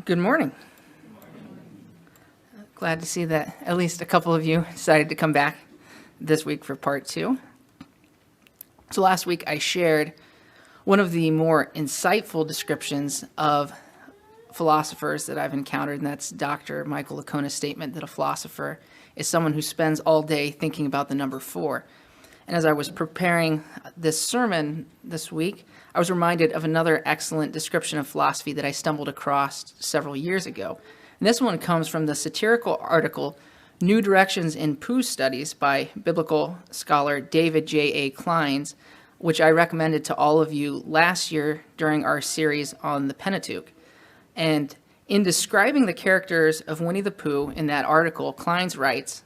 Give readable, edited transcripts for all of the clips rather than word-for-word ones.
Good morning. Glad to see that at least a couple of you decided to come back this week for part two. So last week I shared one of the more insightful descriptions of philosophers that I've encountered, and that's Dr. Michael Licona's statement that a philosopher is someone who spends all day thinking about the number 4. And as I was preparing this sermon this week, I was reminded of another excellent description of philosophy that I stumbled across several years ago. And this one comes from the satirical article, New Directions in Pooh Studies by biblical scholar David J.A. Kleins, which I recommended to all of you last year during our series on the Pentateuch. And in describing the characters of Winnie the Pooh in that article, Kleins writes,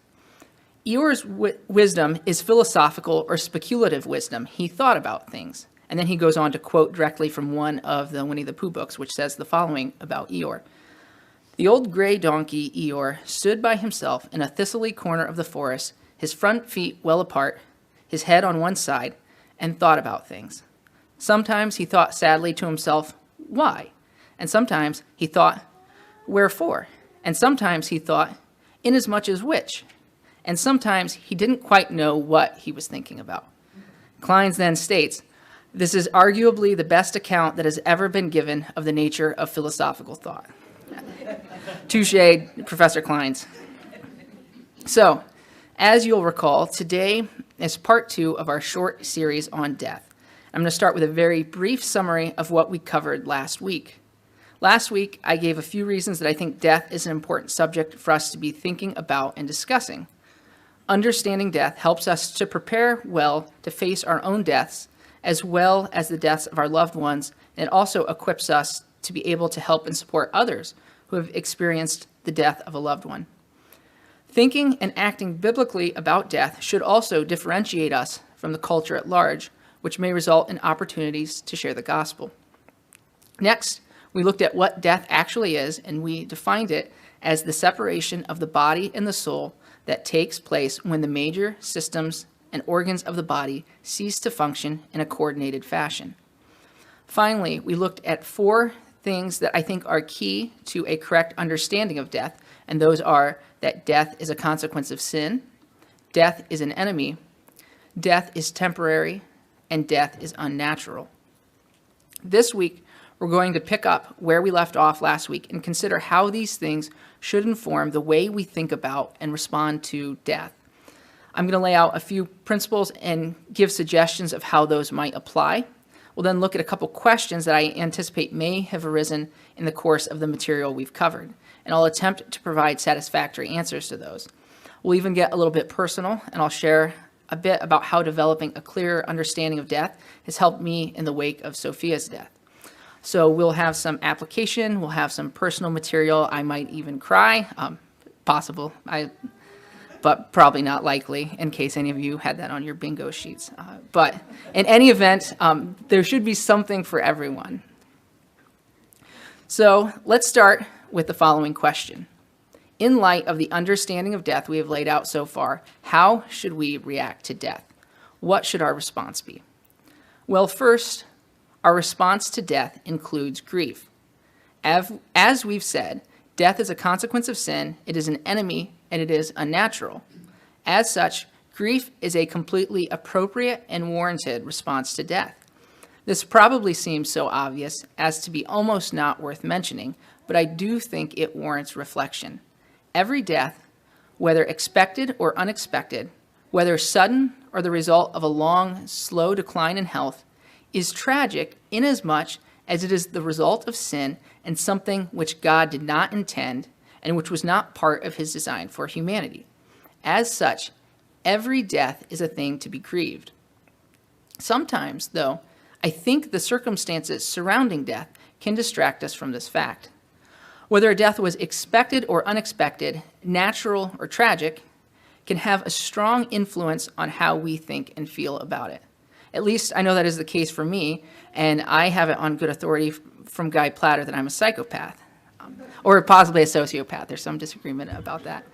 Eeyore's wisdom is philosophical or speculative wisdom. He thought about things. And then he goes on to quote directly from one of the Winnie the Pooh books, which says the following about Eeyore. The old gray donkey, Eeyore, stood by himself in a thistly corner of the forest, his front feet well apart, his head on one side, and thought about things. Sometimes he thought sadly to himself, why? And sometimes he thought, wherefore? And sometimes he thought, inasmuch as which? And sometimes he didn't quite know what he was thinking about. Kleins then states, this is arguably the best account that has ever been given of the nature of philosophical thought. Touche, Professor Kleins. So, as you'll recall, today is part 2 of our short series on death. I'm going to start with a very brief summary of what we covered last week. Last week, I gave a few reasons that I think death is an important subject for us to be thinking about and discussing. Understanding death helps us to prepare well to face our own deaths, as well as the deaths of our loved ones, and it also equips us to be able to help and support others who have experienced the death of a loved one. Thinking and acting biblically about death should also differentiate us from the culture at large, which may result in opportunities to share the gospel. Next, we looked at what death actually is, and we defined it as the separation of the body and the soul that takes place when the major systems and organs of the body cease to function in a coordinated fashion. Finally, we looked at 4 things that I think are key to a correct understanding of death, and those are that death is a consequence of sin, death is an enemy, death is temporary, and death is unnatural. This week, we're going to pick up where we left off last week and consider how these things should inform the way we think about and respond to death. I'm going to lay out a few principles and give suggestions of how those might apply. We'll then look at a couple questions that I anticipate may have arisen in the course of the material we've covered, and I'll attempt to provide satisfactory answers to those. We'll even get a little bit personal, and I'll share a bit about how developing a clearer understanding of death has helped me in the wake of Sophia's death. So we'll have some application, we'll have some personal material, I might even cry, possible, but probably not likely in case any of you had that on your bingo sheets. But in any event, there should be something for everyone. So let's start with the following question. In light of the understanding of death we have laid out so far, how should we react to death? What should our response be? Well, first, our response to death includes grief. As we've said, death is a consequence of sin, it is an enemy, and it is unnatural. As such, grief is a completely appropriate and warranted response to death. This probably seems so obvious as to be almost not worth mentioning, but I do think it warrants reflection. Every death, whether expected or unexpected, whether sudden or the result of a long, slow decline in health, is tragic inasmuch as it is the result of sin and something which God did not intend and which was not part of his design for humanity. As such, every death is a thing to be grieved. Sometimes, though, I think the circumstances surrounding death can distract us from this fact. Whether a death was expected or unexpected, natural or tragic, can have a strong influence on how we think and feel about it. At least I know that is the case for me, and I have it on good authority from Guy Platter that I'm a psychopath, or possibly a sociopath. There's some disagreement about that.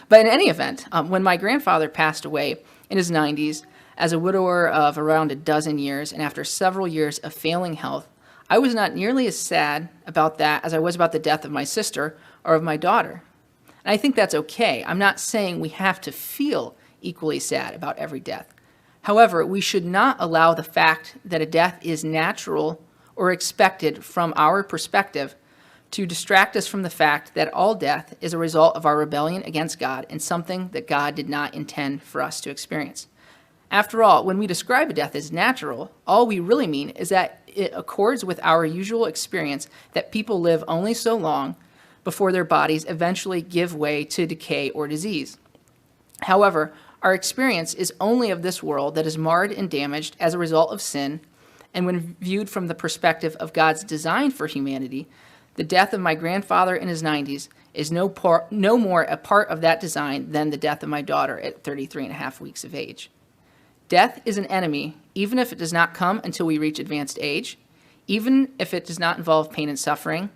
But in any event, when my grandfather passed away in his 90s, as a widower of around a dozen years, and after several years of failing health, I was not nearly as sad about that as I was about the death of my sister or of my daughter. And I think that's okay. I'm not saying we have to feel equally sad about every death. However, we should not allow the fact that a death is natural or expected from our perspective to distract us from the fact that all death is a result of our rebellion against God and something that God did not intend for us to experience. After all, when we describe a death as natural, all we really mean is that it accords with our usual experience that people live only so long before their bodies eventually give way to decay or disease. However, our experience is only of this world that is marred and damaged as a result of sin, and when viewed from the perspective of God's design for humanity, the death of my grandfather in his 90s is no more a part of that design than the death of my daughter at 33 and a half weeks of age. Death is an enemy, even if it does not come until we reach advanced age, even if it does not involve pain and suffering,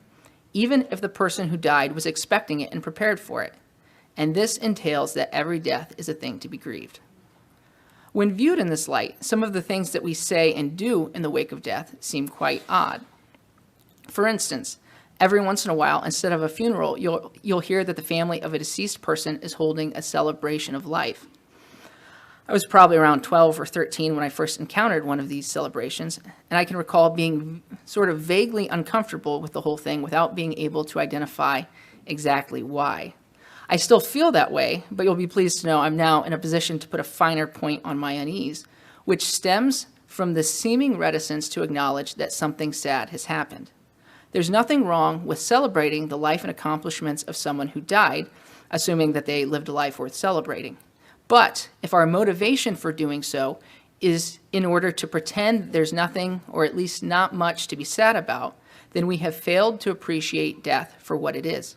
even if the person who died was expecting it and prepared for it. And this entails that every death is a thing to be grieved. When viewed in this light, some of the things that we say and do in the wake of death seem quite odd. For instance, every once in a while, instead of a funeral, you'll hear that the family of a deceased person is holding a celebration of life. I was probably around 12 or 13 when I first encountered one of these celebrations, and I can recall being sort of vaguely uncomfortable with the whole thing without being able to identify exactly why. I still feel that way, but you'll be pleased to know I'm now in a position to put a finer point on my unease, which stems from the seeming reticence to acknowledge that something sad has happened. There's nothing wrong with celebrating the life and accomplishments of someone who died, assuming that they lived a life worth celebrating. But if our motivation for doing so is in order to pretend there's nothing, or at least not much, to be sad about, then we have failed to appreciate death for what it is.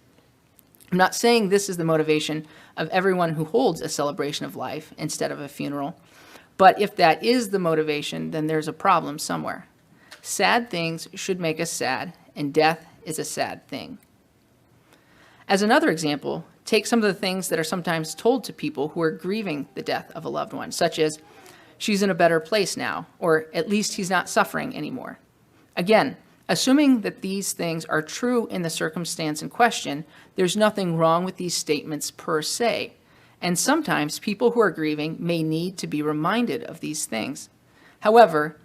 I'm not saying this is the motivation of everyone who holds a celebration of life instead of a funeral, but if that is the motivation, then there's a problem somewhere. Sad things should make us sad, and death is a sad thing. As another example, take some of the things that are sometimes told to people who are grieving the death of a loved one, such as, she's in a better place now, or at least he's not suffering anymore. Again, assuming that these things are true in the circumstance in question, there's nothing wrong with these statements per se. And sometimes people who are grieving may need to be reminded of these things. However,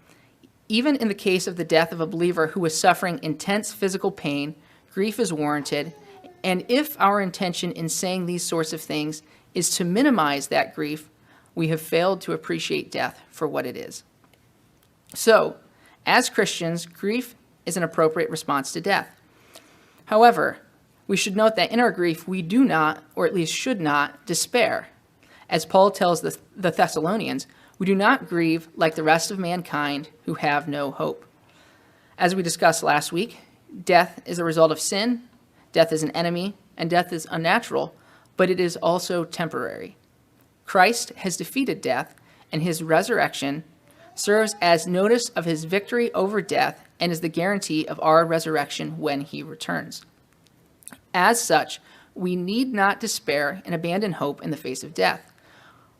even in the case of the death of a believer who is suffering intense physical pain, grief is warranted. And if our intention in saying these sorts of things is to minimize that grief, we have failed to appreciate death for what it is. So, as Christians, grief is an appropriate response to death. However, we should note that in our grief, we do not, or at least should not, despair. As Paul tells the Thessalonians, we do not grieve like the rest of mankind who have no hope. As we discussed last week, death is a result of sin, death is an enemy, and death is unnatural, but it is also temporary. Christ has defeated death, and his resurrection serves as notice of his victory over death and is the guarantee of our resurrection when he returns. As such, we need not despair and abandon hope in the face of death.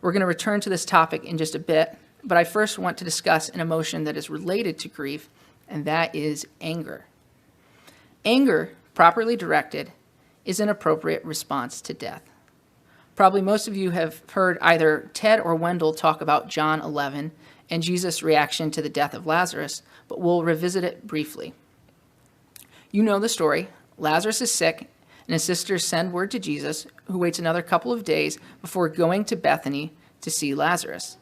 We're going to return to this topic in just a bit, but I first want to discuss an emotion that is related to grief, and that is anger. Anger, properly directed, is an appropriate response to death. Probably most of you have heard either Ted or Wendell talk about John 11 and Jesus' reaction to the death of Lazarus, but we'll revisit it briefly. You know the story. Lazarus is sick, and his sisters send word to Jesus, who waits another couple of days before going to Bethany to see Lazarus.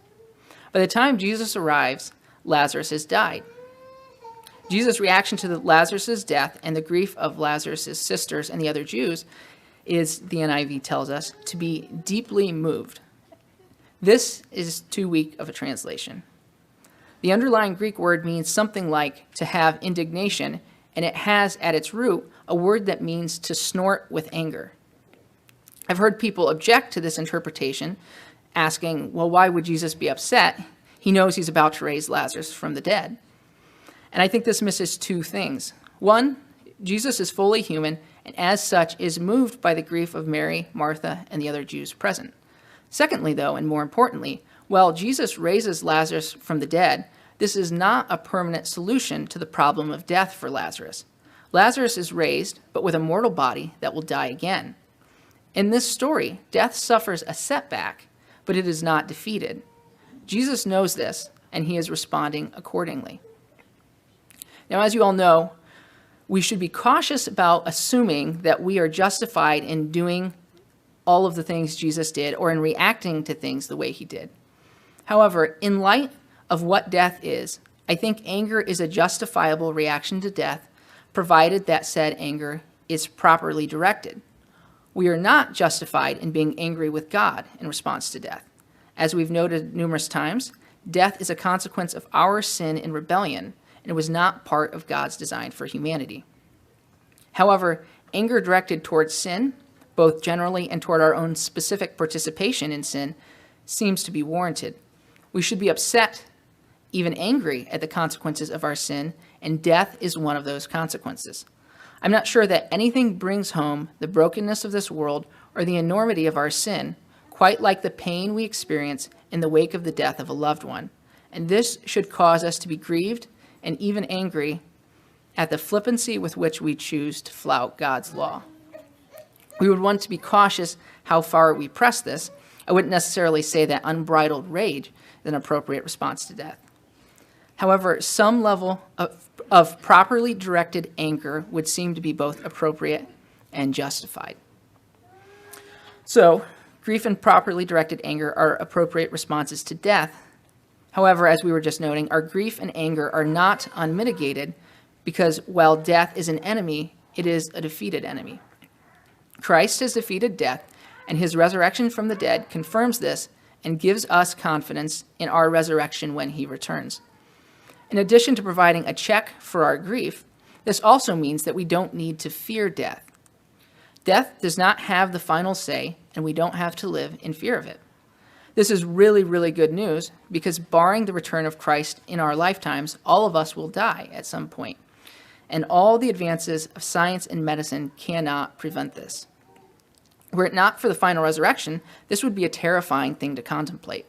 By the time Jesus arrives, Lazarus has died. Jesus' reaction to Lazarus' death and the grief of Lazarus' sisters and the other Jews is, the NIV tells us, to be deeply moved. This is too weak of a translation. The underlying Greek word means something like to have indignation, and it has at its root a word that means to snort with anger. I've heard people object to this interpretation, asking, well, why would Jesus be upset? He knows he's about to raise Lazarus from the dead. And I think this misses two things. One, Jesus is fully human, and as such is moved by the grief of Mary, Martha, and the other Jews present. Secondly, though, and more importantly, while Jesus raises Lazarus from the dead, this is not a permanent solution to the problem of death for Lazarus. Lazarus is raised, but with a mortal body that will die again. In this story, death suffers a setback, but it is not defeated. Jesus knows this, and he is responding accordingly. Now, as you all know, we should be cautious about assuming that we are justified in doing all of the things Jesus did or in reacting to things the way he did. However, in light of what death is, I think anger is a justifiable reaction to death, provided that said anger is properly directed. We are not justified in being angry with God in response to death. As we've noted numerous times, death is a consequence of our sin and rebellion, and it was not part of God's design for humanity. However, anger directed towards sin, both generally and toward our own specific participation in sin, seems to be warranted. We should be upset, even angry, at the consequences of our sin, and death is one of those consequences. I'm not sure that anything brings home the brokenness of this world or the enormity of our sin quite like the pain we experience in the wake of the death of a loved one, and this should cause us to be grieved and even angry at the flippancy with which we choose to flout God's law. We would want to be cautious how far we press this. I wouldn't necessarily say that unbridled rage is an appropriate response to death. However, some level of properly directed anger would seem to be both appropriate and justified. So, grief and properly directed anger are appropriate responses to death. However, as we were just noting, our grief and anger are not unmitigated because while death is an enemy, it is a defeated enemy. Christ has defeated death, and his resurrection from the dead confirms this and gives us confidence in our resurrection when he returns. In addition to providing a check for our grief, this also means that we don't need to fear death. Death does not have the final say, and we don't have to live in fear of it. This is really, really good news because barring the return of Christ in our lifetimes, all of us will die at some point. And all the advances of science and medicine cannot prevent this. Were it not for the final resurrection, this would be a terrifying thing to contemplate.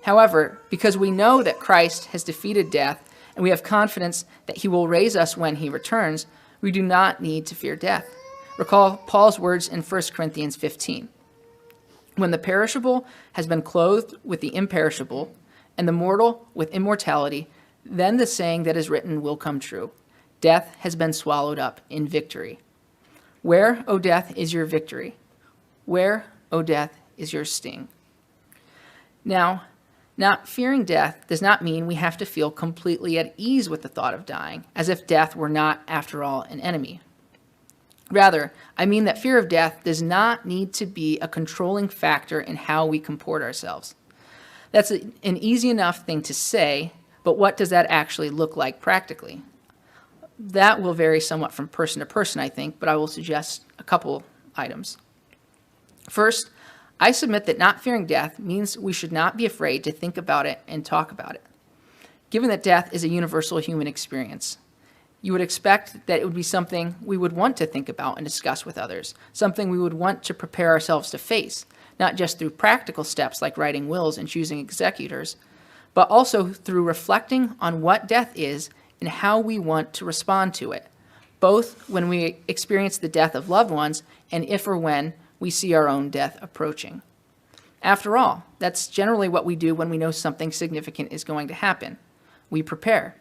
However, because we know that Christ has defeated death and we have confidence that he will raise us when he returns, we do not need to fear death. Recall Paul's words in 1 Corinthians 15. When the perishable has been clothed with the imperishable, and the mortal with immortality, then the saying that is written will come true. Death has been swallowed up in victory. Where, O death, is your victory? Where, O death, is your sting? Now, not fearing death does not mean we have to feel completely at ease with the thought of dying, as if death were not, after all, an enemy. Rather, I mean that fear of death does not need to be a controlling factor in how we comport ourselves. That's an easy enough thing to say, but what does that actually look like practically? That will vary somewhat from person to person, I think, but I will suggest a couple items. First, I submit that not fearing death means we should not be afraid to think about it and talk about it. Given that death is a universal human experience, you would expect that it would be something we would want to think about and discuss with others, something we would want to prepare ourselves to face, not just through practical steps like writing wills and choosing executors, but also through reflecting on what death is and how we want to respond to it, both when we experience the death of loved ones and if or when we see our own death approaching. After all, that's generally what we do when we know something significant is going to happen. We prepare.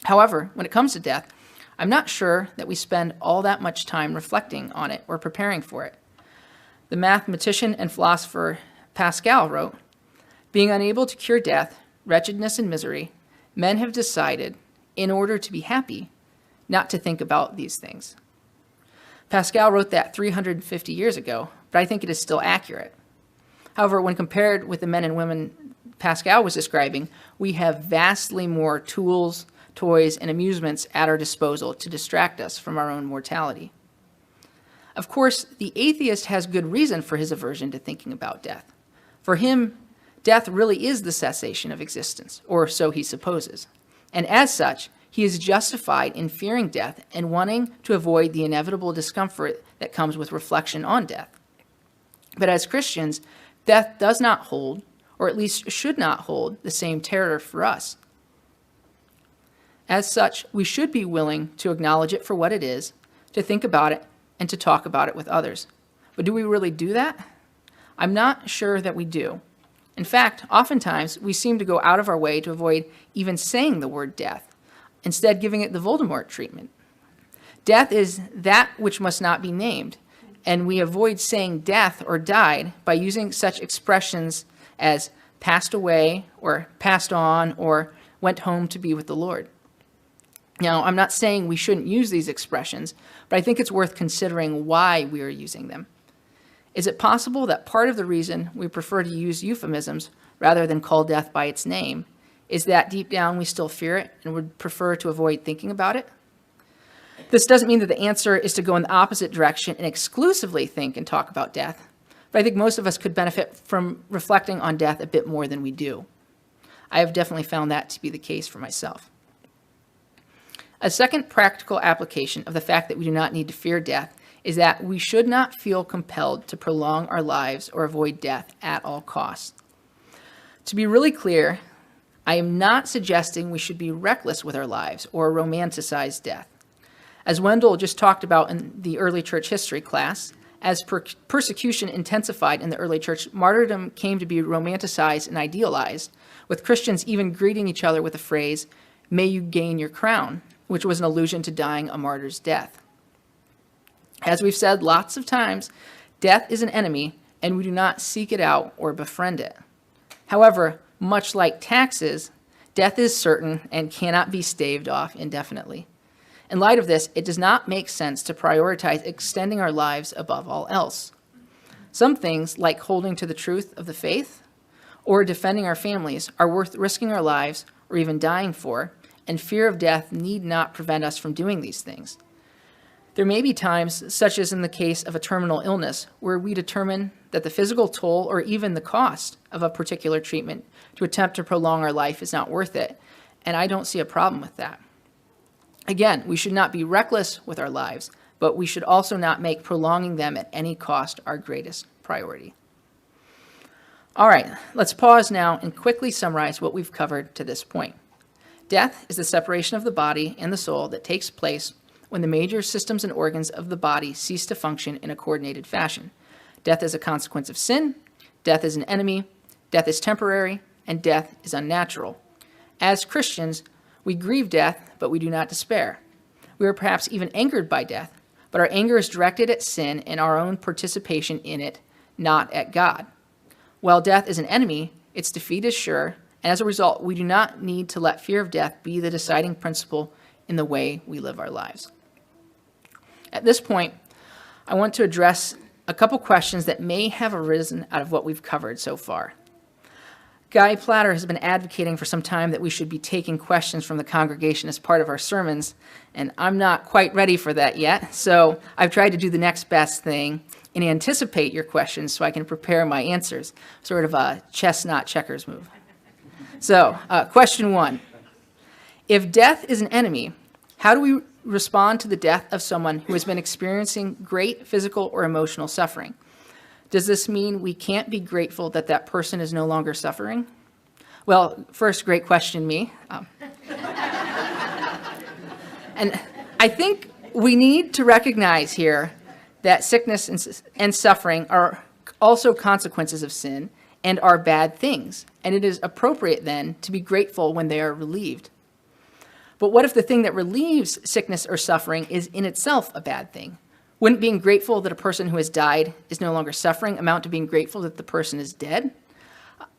However, when it comes to death, I'm not sure that we spend all that much time reflecting on it or preparing for it. The mathematician and philosopher Pascal wrote, "Being unable to cure death, wretchedness, and misery, men have decided, in order to be happy, not to think about these things." Pascal wrote that 350 years ago, but I think it is still accurate. However, when compared with the men and women Pascal was describing, we have vastly more tools, toys, and amusements at our disposal to distract us from our own mortality. Of course, the atheist has good reason for his aversion to thinking about death. For him, death really is the cessation of existence, or so he supposes. And as such, he is justified in fearing death and wanting to avoid the inevitable discomfort that comes with reflection on death. But as Christians, death does not hold or at least should not hold, the same terror for us. As such, we should be willing to acknowledge it for what it is, to think about it, and to talk about it with others. But do we really do that? I'm not sure that we do. In fact, oftentimes we seem to go out of our way to avoid even saying the word death, instead giving it the Voldemort treatment. Death is that which must not be named, and we avoid saying death or died by using such expressions as passed away or passed on or went home to be with the Lord. Now, I'm not saying we shouldn't use these expressions, but I think it's worth considering why we are using them. Is it possible that part of the reason we prefer to use euphemisms rather than call death by its name is that deep down we still fear it and would prefer to avoid thinking about it? This doesn't mean that the answer is to go in the opposite direction and exclusively think and talk about death, but I think most of us could benefit from reflecting on death a bit more than we do. I have definitely found that to be the case for myself. A second practical application of the fact that we do not need to fear death is that we should not feel compelled to prolong our lives or avoid death at all costs. To be really clear, I am not suggesting we should be reckless with our lives or romanticize death. As Wendell just talked about in the early church history class, as persecution intensified in the early church, martyrdom came to be romanticized and idealized, with Christians even greeting each other with the phrase, "May you gain your crown," which was an allusion to dying a martyr's death. As we've said lots of times, death is an enemy, and we do not seek it out or befriend it. However, much like taxes, death is certain and cannot be staved off indefinitely. In light of this, it does not make sense to prioritize extending our lives above all else. Some things, like holding to the truth of the faith or defending our families, are worth risking our lives or even dying for, and fear of death need not prevent us from doing these things. There may be times, such as in the case of a terminal illness, where we determine that the physical toll or even the cost of a particular treatment to attempt to prolong our life is not worth it, and I don't see a problem with that. Again, we should not be reckless with our lives, but we should also not make prolonging them at any cost our greatest priority. All right, let's pause now and quickly summarize what we've covered to this point. Death is the separation of the body and the soul that takes place when the major systems and organs of the body cease to function in a coordinated fashion. Death is a consequence of sin, death is an enemy, death is temporary, and death is unnatural. As Christians, we grieve death, but we do not despair. We are perhaps even angered by death, but our anger is directed at sin and our own participation in it, not at God. While death is an enemy, its defeat is sure, and as a result, we do not need to let fear of death be the deciding principle in the way we live our lives. At this point, I want to address a couple questions that may have arisen out of what we've covered so far. Guy Platter has been advocating for some time that we should be taking questions from the congregation as part of our sermons, and I'm not quite ready for that yet, so I've tried to do the next best thing and anticipate your questions so I can prepare my answers, sort of a chess, not checkers move. So, question one. If death is an enemy, how do we respond to the death of someone who has been experiencing great physical or emotional suffering? Does this mean we can't be grateful that that person is no longer suffering? Well, first, great question, me. And I think we need to recognize here that sickness and suffering are also consequences of sin and are bad things, and it is appropriate then to be grateful when they are relieved. But what if the thing that relieves sickness or suffering is in itself a bad thing? Wouldn't being grateful that a person who has died is no longer suffering amount to being grateful that the person is dead?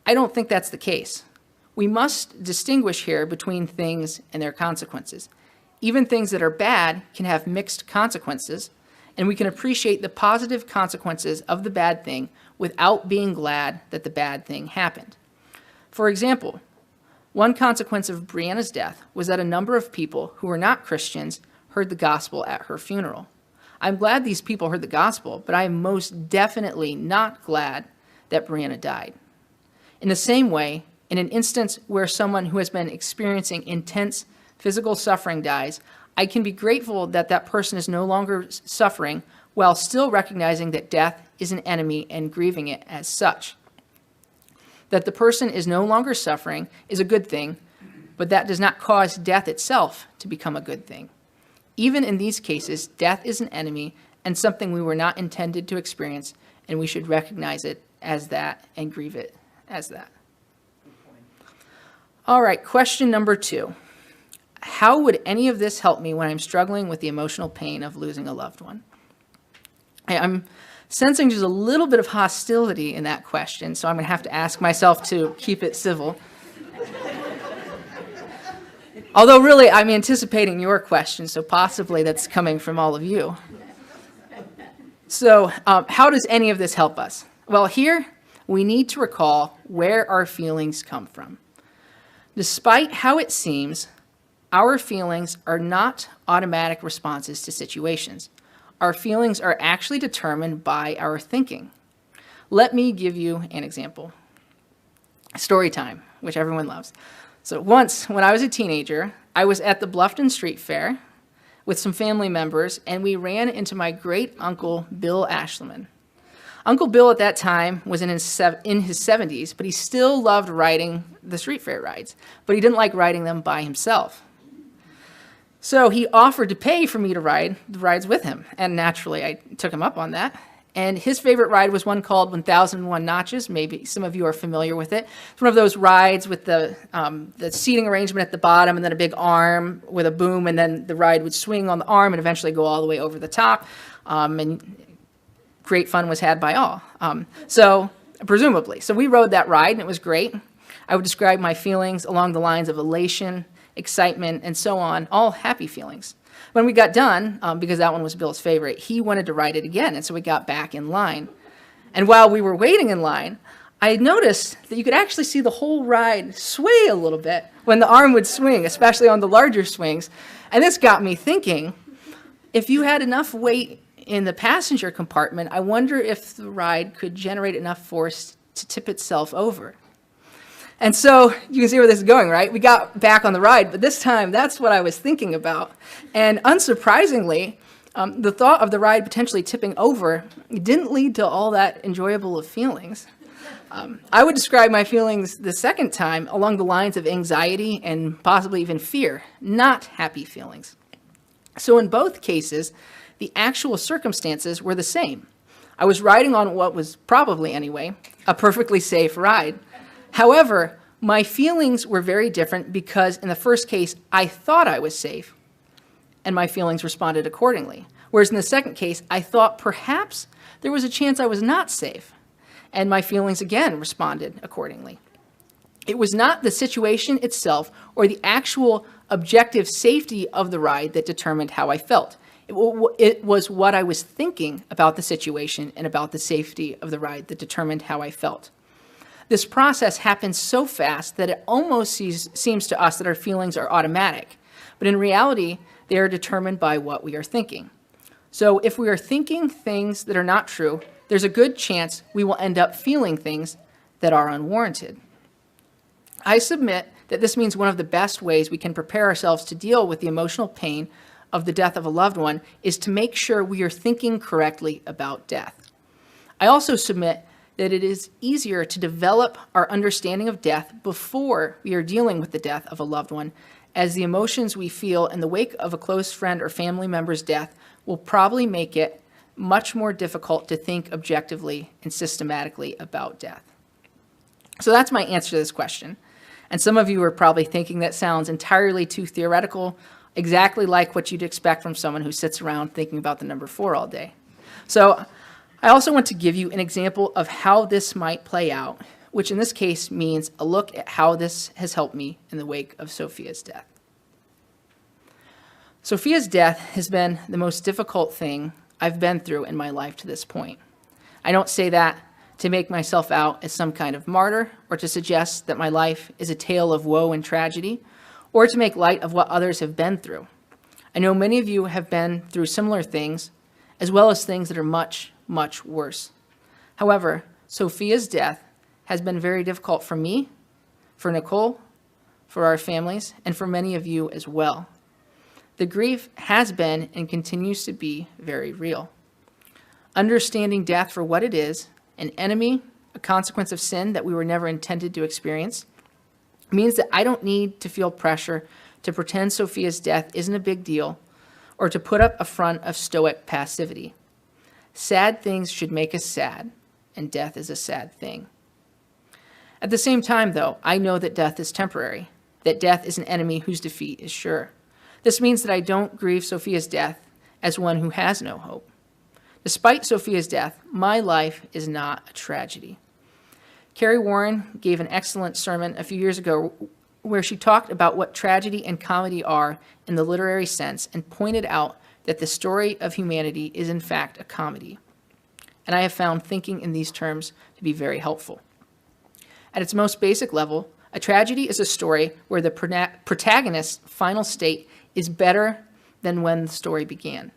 I don't think that's the case. We must distinguish here between things and their consequences. Even things that are bad can have mixed consequences, and we can appreciate the positive consequences of the bad thing without being glad that the bad thing happened. For example, one consequence of Brianna's death was that a number of people who were not Christians heard the gospel at her funeral. I'm glad these people heard the gospel, but I am most definitely not glad that Brianna died. In the same way, in an instance where someone who has been experiencing intense physical suffering dies, I can be grateful that that person is no longer suffering while still recognizing that death is an enemy and grieving it as such. That the person is no longer suffering is a good thing, but that does not cause death itself to become a good thing. Even in these cases, death is an enemy and something we were not intended to experience, and we should recognize it as that and grieve it as that. All right, question number 2. How would any of this help me when I'm struggling with the emotional pain of losing a loved one? I'm sensing just a little bit of hostility in that question, so I'm going to have to ask myself to keep it civil. Although really, I'm anticipating your question, so possibly that's coming from all of you. So how does any of this help us? Well, here we need to recall where our feelings come from. Despite how it seems, our feelings are not automatic responses to situations. Our feelings are actually determined by our thinking. Let me give you an example. Story time, which everyone loves. So once, when I was a teenager, I was at the Bluffton Street Fair with some family members, and we ran into my great-uncle, Bill Ashleman. Uncle Bill at that time was in his 70s, but he still loved riding the street fair rides, but he didn't like riding them by himself. So he offered to pay for me to ride the rides with him, and naturally I took him up on that. And his favorite ride was one called 1001 Notches. Maybe some of you are familiar with it. It's one of those rides with the seating arrangement at the bottom and then a big arm with a boom, and then the ride would swing on the arm and eventually go all the way over the top. And great fun was had by all. Presumably. So we rode that ride, and it was great. I would describe my feelings along the lines of elation, excitement, and so on, all happy feelings. When we got done, because that one was Bill's favorite, he wanted to ride it again, and so we got back in line. And while we were waiting in line, I noticed that you could actually see the whole ride sway a little bit when the arm would swing, especially on the larger swings. And this got me thinking, if you had enough weight in the passenger compartment, I wonder if the ride could generate enough force to tip itself over. And so you can see where this is going, right? We got back on the ride, but this time that's what I was thinking about. And unsurprisingly, the thought of the ride potentially tipping over didn't lead to all that enjoyable of feelings. I would describe my feelings the second time along the lines of anxiety and possibly even fear, not happy feelings. So in both cases, the actual circumstances were the same. I was riding on what was probably, anyway, a perfectly safe ride. However, my feelings were very different because in the first case, I thought I was safe, and my feelings responded accordingly. Whereas in the second case, I thought perhaps there was a chance I was not safe, and my feelings again responded accordingly. It was not the situation itself or the actual objective safety of the ride that determined how I felt. It was what I was thinking about the situation and about the safety of the ride that determined how I felt. This process happens so fast that it almost seems to us that our feelings are automatic, but in reality, they are determined by what we are thinking. So if we are thinking things that are not true, there's a good chance we will end up feeling things that are unwarranted. I submit that this means one of the best ways we can prepare ourselves to deal with the emotional pain of the death of a loved one is to make sure we are thinking correctly about death. I also submit that it is easier to develop our understanding of death before we are dealing with the death of a loved one, as the emotions we feel in the wake of a close friend or family member's death will probably make it much more difficult to think objectively and systematically about death. So that's my answer to this question. And some of you are probably thinking that sounds entirely too theoretical, exactly like what you'd expect from someone who sits around thinking about the number 4 all day. So I also want to give you an example of how this might play out, which in this case means a look at how this has helped me in the wake of Sophia's death. Sophia's death has been the most difficult thing I've been through in my life to this point. I don't say that to make myself out as some kind of martyr or to suggest that my life is a tale of woe and tragedy or to make light of what others have been through. I know many of you have been through similar things as well as things that are much, much worse. However, Sophia's death has been very difficult for me, for Nicole, for our families, and for many of you as well. The grief has been and continues to be very real. Understanding death for what it is, an enemy, a consequence of sin that we were never intended to experience. It means that I don't need to feel pressure to pretend Sophia's death isn't a big deal or to put up a front of stoic passivity. Sad things should make us sad, and death is a sad thing. At the same time, though, I know that death is temporary, that death is an enemy whose defeat is sure. This means that I don't grieve Sophia's death as one who has no hope. Despite Sophia's death, my life is not a tragedy. Carrie Warren gave an excellent sermon a few years ago where she talked about what tragedy and comedy are in the literary sense and pointed out that the story of humanity is in fact a comedy. And I have found thinking in these terms to be very helpful. At its most basic level, a tragedy is a story where the protagonist's final state is better than when the story began.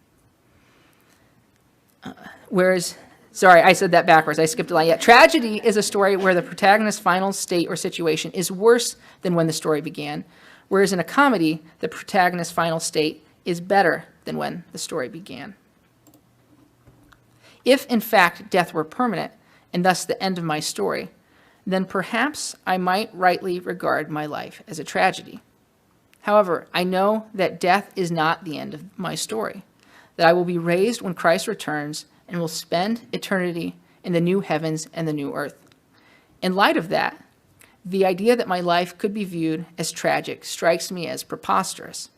Sorry, I said that backwards. I skipped a line. Yeah, tragedy is a story where the protagonist's final state or situation is worse than when the story began, whereas in a comedy, the protagonist's final state is better than when the story began. If, in fact, death were permanent, and thus the end of my story, then perhaps I might rightly regard my life as a tragedy. However, I know that death is not the end of my story, that I will be raised when Christ returns and will spend eternity in the new heavens and the new earth. In light of that, the idea that my life could be viewed as tragic strikes me as preposterous.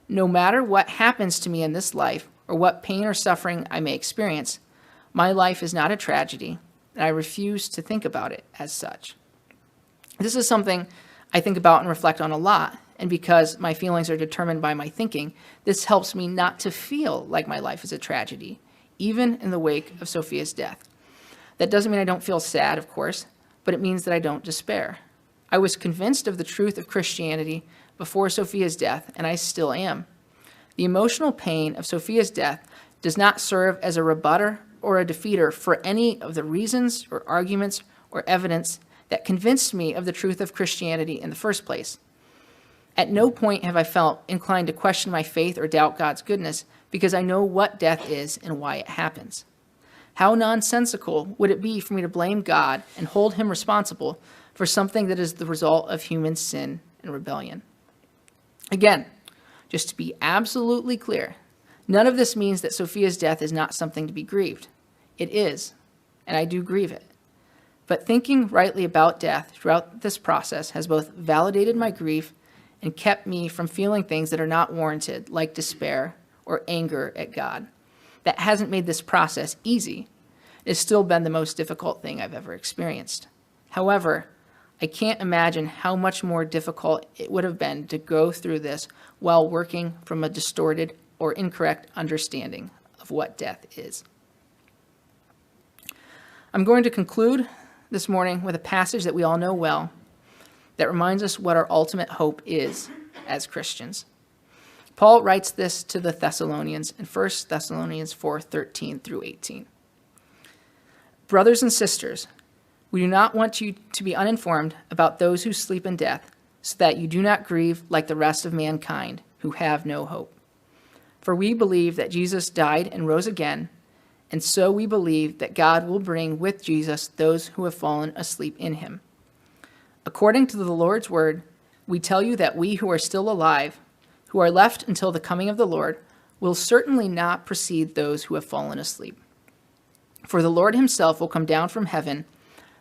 No matter what happens to me in this life or what pain or suffering I may experience, my life is not a tragedy, and I refuse to think about it as such. This is something I think about and reflect on a lot, and because my feelings are determined by my thinking, this helps me not to feel like my life is a tragedy, even in the wake of Sophia's death. That doesn't mean I don't feel sad, of course, but it means that I don't despair. I was convinced of the truth of Christianity before Sophia's death, and I still am. The emotional pain of Sophia's death does not serve as a rebutter or a defeater for any of the reasons or arguments or evidence that convinced me of the truth of Christianity in the first place. At no point have I felt inclined to question my faith or doubt God's goodness because I know what death is and why it happens. How nonsensical would it be for me to blame God and hold him responsible for something that is the result of human sin and rebellion? Again, just to be absolutely clear, none of this means that Sophia's death is not something to be grieved. It is, and I do grieve it. But thinking rightly about death throughout this process has both validated my grief and kept me from feeling things that are not warranted, like despair or anger at God. That hasn't made this process easy. It has still been the most difficult thing I've ever experienced. However, I can't imagine how much more difficult it would have been to go through this while working from a distorted or incorrect understanding of what death is. I'm going to conclude this morning with a passage that we all know well that reminds us what our ultimate hope is as Christians. Paul writes this to the Thessalonians in 1 Thessalonians 4:13 through 18. Brothers and sisters, we do not want you to be uninformed about those who sleep in death, so that you do not grieve like the rest of mankind who have no hope. For we believe that Jesus died and rose again, and so we believe that God will bring with Jesus those who have fallen asleep in him. According to the Lord's word, we tell you that we who are still alive, who are left until the coming of the Lord, will certainly not precede those who have fallen asleep. For the Lord himself will come down from heaven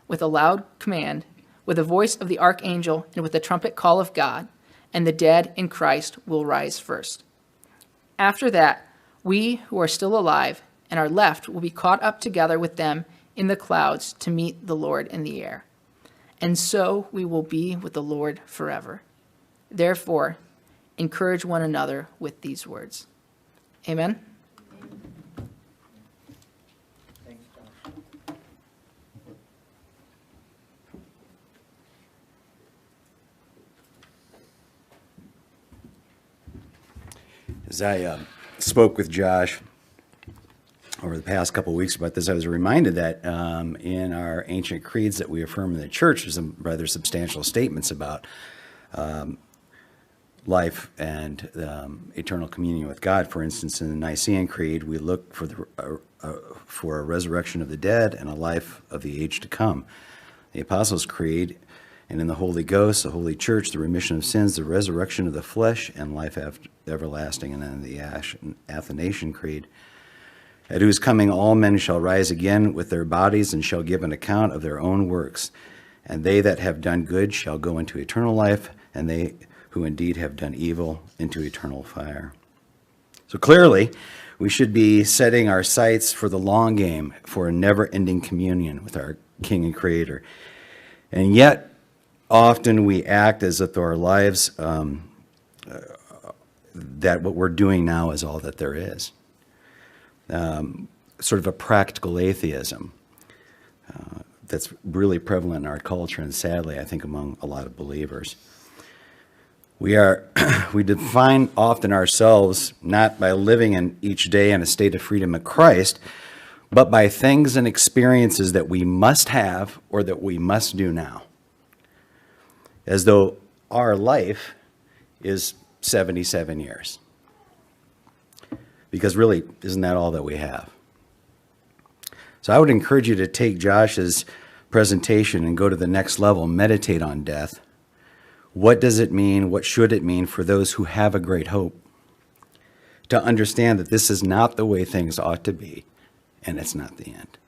with a loud command, with the voice of the archangel, and with the trumpet call of God, and the dead in Christ will rise first. After that, we who are still alive and are left will be caught up together with them in the clouds to meet the Lord in the air. And so we will be with the Lord forever. Therefore, encourage one another with these words. Amen. Thanks, Josh. As I spoke with Josh over the past couple of weeks about this, I was reminded that in our ancient creeds that we affirm in the church, there's some rather substantial statements about life and eternal communion with God. For instance, in the Nicene Creed, we look for a resurrection of the dead and a life of the age to come. The Apostles' Creed, and in the Holy Ghost, the Holy Church, the remission of sins, the resurrection of the flesh, and life everlasting. And then the Athanasian Creed, at whose coming all men shall rise again with their bodies and shall give an account of their own works. And they that have done good shall go into eternal life, and they who indeed have done evil into eternal fire. So clearly, we should be setting our sights for the long game, for a never-ending communion with our King and Creator. And yet, often we act as if our lives, that what we're doing now is all that there is. Sort of a practical atheism that's really prevalent in our culture, and sadly, I think, among a lot of believers. We define often ourselves not by living in each day in a state of freedom in Christ, but by things and experiences that we must have or that we must do now. As though our life is 77 years. Because really, isn't that all that we have? So I would encourage you to take Josh's presentation and go to the next level, meditate on death. What does it mean? What should it mean for those who have a great hope? To understand that this is not the way things ought to be, and it's not the end.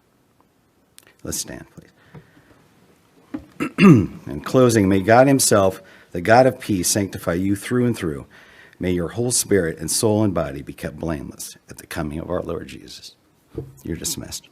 Let's stand, please. In closing, may God himself, the God of peace, sanctify you through and through. May your whole spirit and soul and body be kept blameless at the coming of our Lord Jesus. You're dismissed.